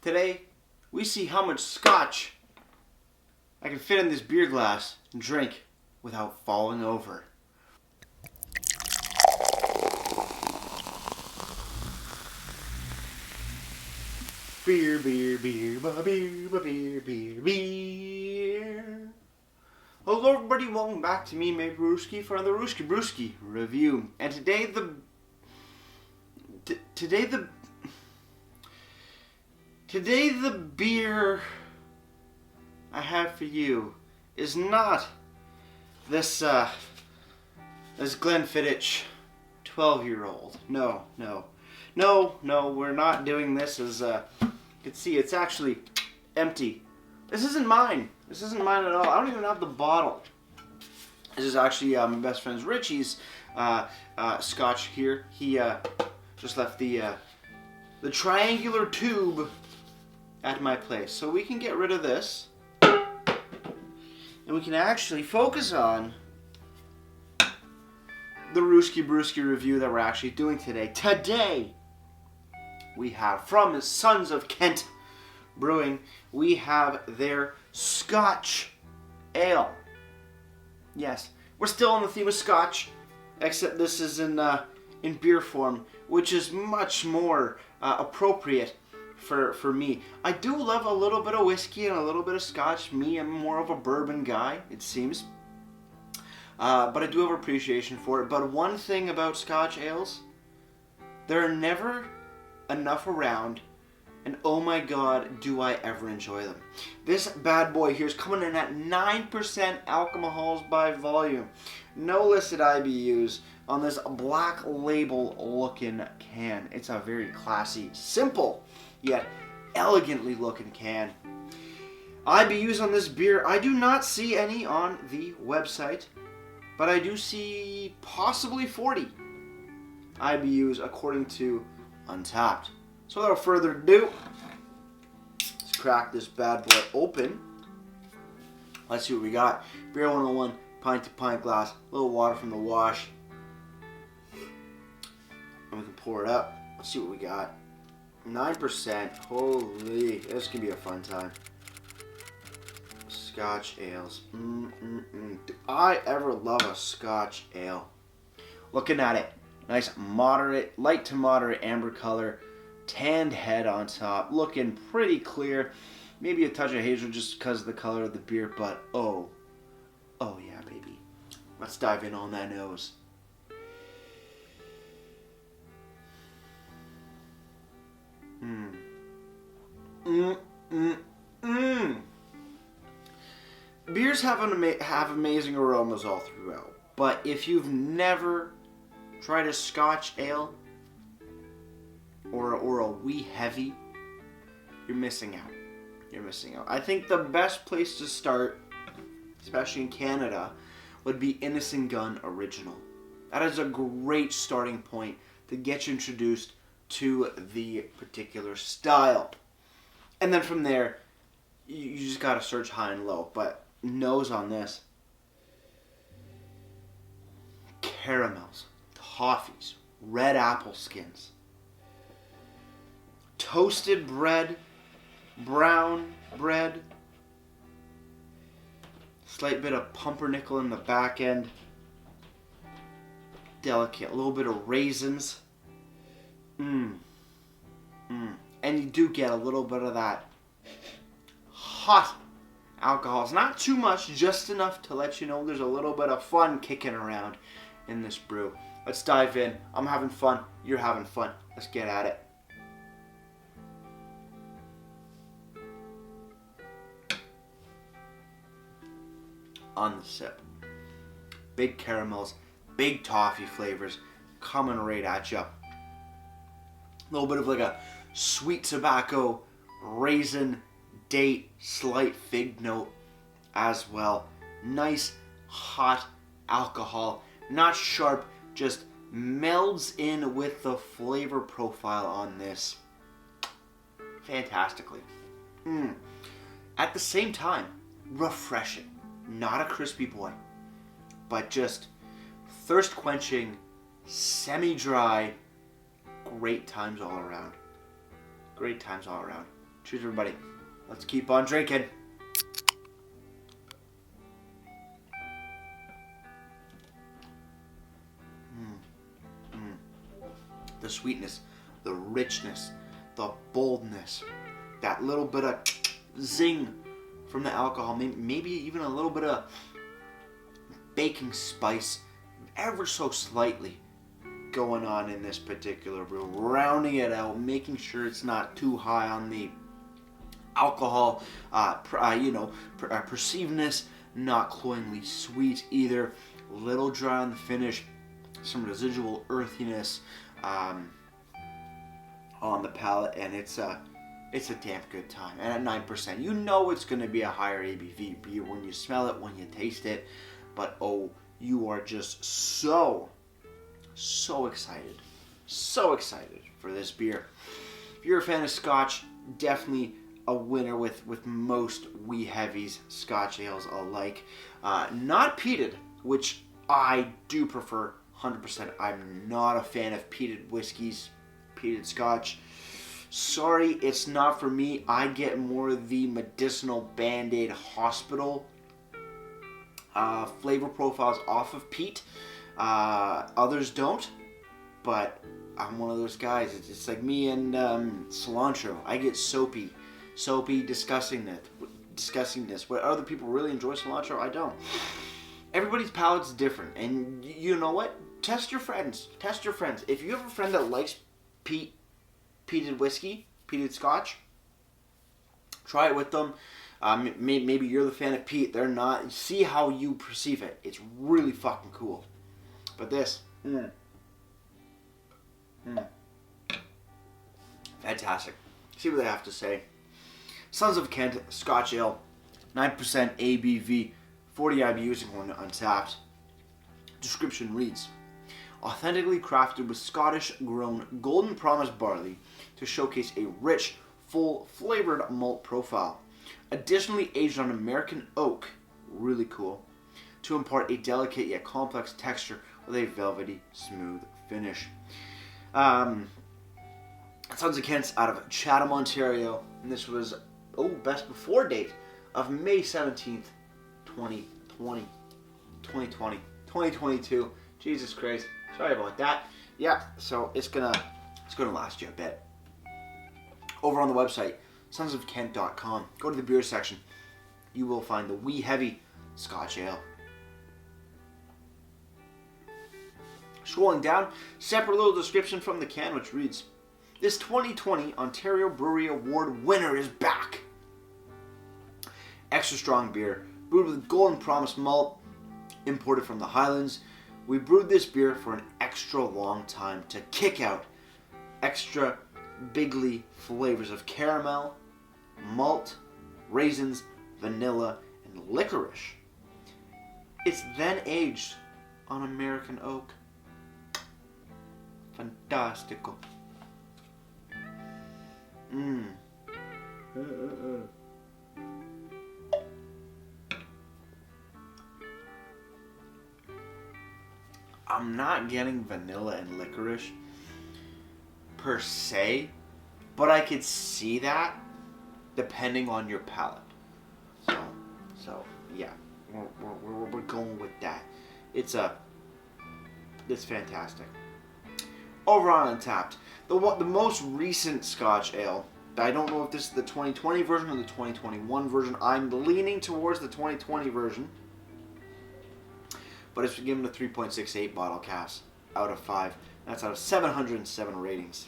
Today, we see how much Scotch I can fit in this beer glass and drink without falling over. Beer, beer, beer, beer, beer, beer. Hello everybody, welcome back to me, May Brewski, for another Brewski review. And today the beer I have for you is not this Glenfiddich 12-year-old. No, we're not doing this as you can see, it's actually empty. This isn't mine. This isn't mine at all. I don't even have the bottle. This is actually my best friend's Richie's Scotch here. He just left the triangular tube at my place. So we can get rid of this. And we can actually focus on the Brewski review that we're actually doing today. Today, we have from Sons of Kent Brewing, we have their Scotch Ale. Yes, we're still on the theme of Scotch, except this is in beer form, which is much more appropriate for me. I do love a little bit of whiskey and a little bit of Scotch. Me, I'm more of a bourbon guy, it seems. But I do have appreciation for it. But one thing about Scotch ales, there are never enough around, and oh my god, do I ever enjoy them. This bad boy here is coming in at 9% alcohols by volume. No listed IBUs on this black label looking can. It's a very classy, simple, yet elegantly looking can. IBUs on this beer, I do not see any on the website, but I do see possibly 40 IBUs according to Untapped. So without further ado, let's crack this bad boy open. Let's see what we got. Beer 101, pint to pint glass, a little water from the wash. And we can pour it up. Let's see what we got. 9%. Holy, this can be a fun time. Scotch ales. Do I ever love a Scotch ale? Looking at it, nice moderate, light to moderate amber color, tanned head on top, looking pretty clear. Maybe a touch of hazel just because of the color of the beer, but oh yeah, baby. Let's dive in on that nose. Beers have amazing aromas all throughout, but if you've never tried a Scotch ale or a Wee-heavy, you're missing out. You're missing out. I think the best place to start, especially in Canada, would be Innocent Gun Original. That is a great starting point to get you introduced to the particular style. And then from there, you just gotta search high and low. But nose on this. Caramels, toffees, red apple skins, toasted bread, brown bread, slight bit of pumpernickel in the back end, delicate, a little bit of raisins. And you do get a little bit of that hot alcohol. It's not too much, just enough to let you know there's a little bit of fun kicking around in this brew. Let's dive in. I'm having fun. You're having fun. Let's get at it. On the sip. Big caramels, big toffee flavors coming right at you. A little bit of like a sweet tobacco, raisin, date, slight fig note as well. Nice hot alcohol, not sharp, just melds in with the flavor profile on this fantastically. At the same time, refreshing. Not a crispy boy, but just thirst quenching, semi-dry, great times all around. Great times all around. Cheers, everybody. Let's keep on drinking. The sweetness, the richness, the boldness, that little bit of zing from the alcohol, maybe even a little bit of baking spice, ever so slightly going on in this particular brew, rounding it out, making sure it's not too high on the alcohol, perceivedness, not cloyingly sweet either, little dry on the finish, some residual earthiness on the palate, and it's a damn good time. And at 9%, you know it's going to be a higher ABV beer when you smell it, when you taste it, but oh, you are just so excited for this beer. If you're a fan of Scotch, definitely a winner with most Wee-heavies Scotch ales alike. Not peated, which I do prefer 100%. I'm not a fan of peated whiskeys, peated Scotch. Sorry, it's not for me. I get more of the medicinal Band-Aid hospital flavor profiles off of peat. Others don't, but I'm one of those guys. It's like me and cilantro. I get soapy, disgustingness. What other people really enjoy cilantro, I don't. Everybody's palate's different, and you know what? Test your friends. If you have a friend that likes peated whiskey, peated Scotch, try it with them. Maybe you're the fan of peat. They're not. See how you perceive it. It's really fucking cool. But this, fantastic. See what they have to say. Sons of Kent Scotch Ale, 9% ABV, 40 IBUs and untapped. Description reads: authentically crafted with Scottish-grown Golden Promise barley to showcase a rich, full, flavored malt profile. Additionally aged on American oak, really cool, to impart a delicate yet complex texture with a velvety, smooth finish. Sons of Kent's out of Chatham, Ontario, and this was, best before date of May 17th, 2022. Jesus Christ. Sorry about that. Yeah, so it's gonna last you a bit. Over on the website, sonsofkent.com, go to the beer section. You will find the Wee-heavy Scotch Ale. Scrolling down, separate little description from the can, which reads: this 2020 Ontario Brewery Award winner is back. Extra strong beer, brewed with Golden Promise malt, imported from the Highlands. We brewed this beer for an extra long time to kick out extra bigly flavors of caramel, malt, raisins, vanilla, and licorice. It's then aged on American oak. Fantastico. I'm not getting vanilla and licorice per se, but I could see that depending on your palate. So yeah, we're going with that. It's fantastic. Over on Untapped, the most recent Scotch ale. I don't know if this is the 2020 version or the 2021 version. I'm leaning towards the 2020 version. But it's been given a 3.68 bottle caps out of 5. That's out of 707 ratings.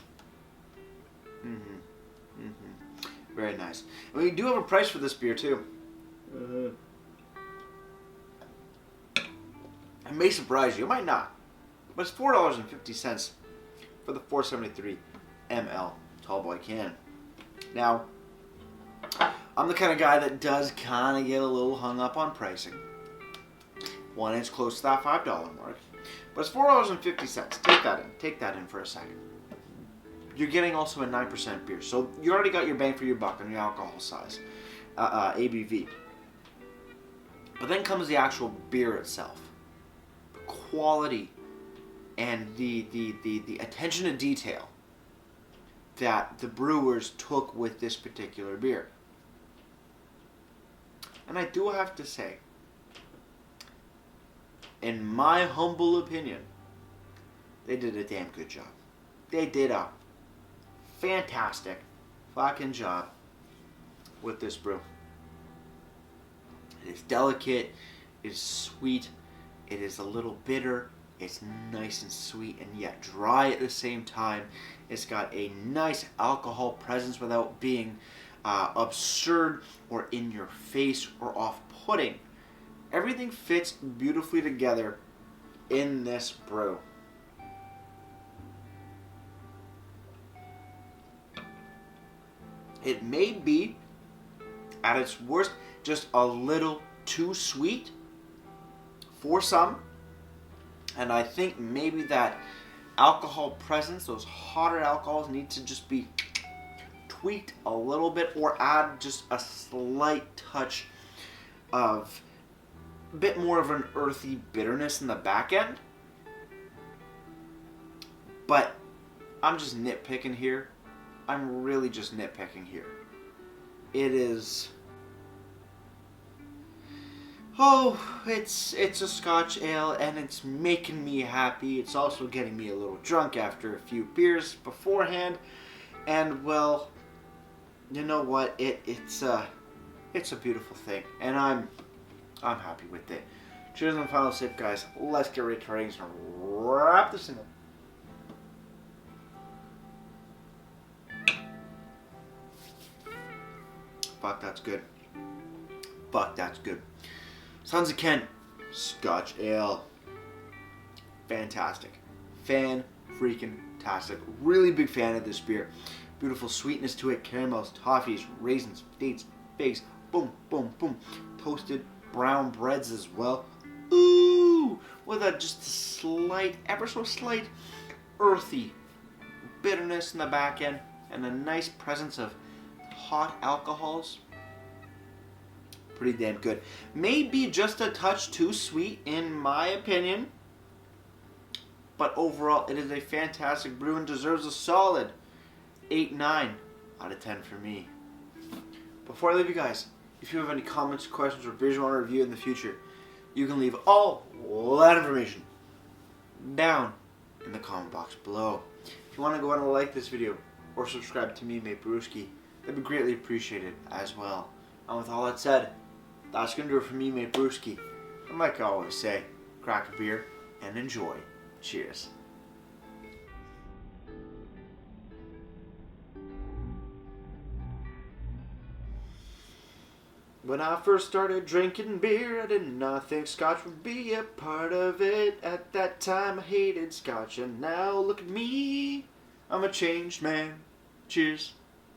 Very nice. And we do have a price for this beer too. It may surprise you. It might not. But it's $4.50 for the 473 ml tallboy can. Now, I'm the kind of guy that does kind of get a little hung up on pricing. One inch close to that $5 mark. But it's $4.50. Take that in for a second. You're getting also a 9% beer. So you already got your bang for your buck on your alcohol size. ABV. But then comes the actual beer itself. The quality and the attention to detail that the brewers took with this particular beer. And I do have to say, in my humble opinion, they did a damn good job. They did a fantastic fucking job with this brew. It is delicate, it is sweet, it is a little bitter, it's nice and sweet and yet dry at the same time. It's got a nice alcohol presence without being absurd or in your face or off-putting. Everything fits beautifully together in this brew. It may be, at its worst, just a little too sweet for some. And I think maybe that alcohol presence, those hotter alcohols, need to just be tweaked a little bit, or add just a slight touch of a bit more of an earthy bitterness in the back end. But I'm just nitpicking here. I'm really just nitpicking here. It is... it's a Scotch ale, and it's making me happy. It's also getting me a little drunk after a few beers beforehand. And, well, you know what? It's a beautiful thing, and I'm happy with it. Cheers on the final sip, guys. Let's get ready to ratings and wrap this in. Fuck, that's good. Fuck, that's good. Sons of Kent Scotch Ale. Fantastic. Fan-freaking-tastic. Really big fan of this beer. Beautiful sweetness to it. Caramels, toffees, raisins, dates, figs. Boom, boom, boom. Toasted brown breads as well. Ooh! With just a slight, ever so slight, earthy bitterness in the back end. And a nice presence of hot alcohols. Pretty damn good. Maybe just a touch too sweet in my opinion, but overall it is a fantastic brew and deserves a solid 8-9 out of 10 for me. Before I leave you guys, if you have any comments, questions, or beers you want to review in the future, you can leave all that information down in the comment box below. If you want to go on and like this video or subscribe to me, Mate Brewski, that'd be greatly appreciated as well. And with all that said, that's going to do it for me, Mate Brewski. And like I always say, crack a beer and enjoy. Cheers. When I first started drinking beer, I did not think Scotch would be a part of it. At that time I hated Scotch, and now look at me, I'm a changed man. Cheers.